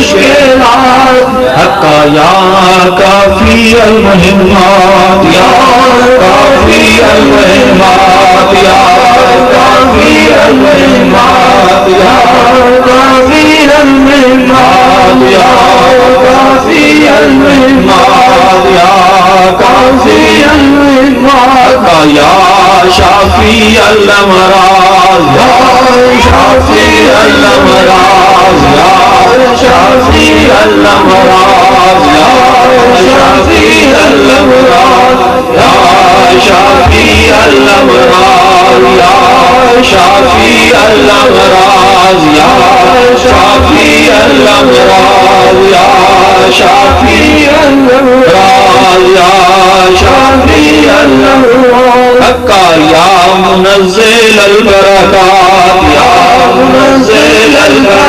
مشکلات حقا یا کافی المہمات یا کافی المہمات یا کافی المہمات یا کافی المہمات یا کافی المہمات یا کافی المہمات یا شافی الامراض یا شافی الامراض یا شافی الامراض یا شافی الامراض یا شافی الامراض یا شافی الامراض یا شافی الامراض یا شافی الامراض یا شافی الامراض حقا یا منزل البرکات یا منزل البرکات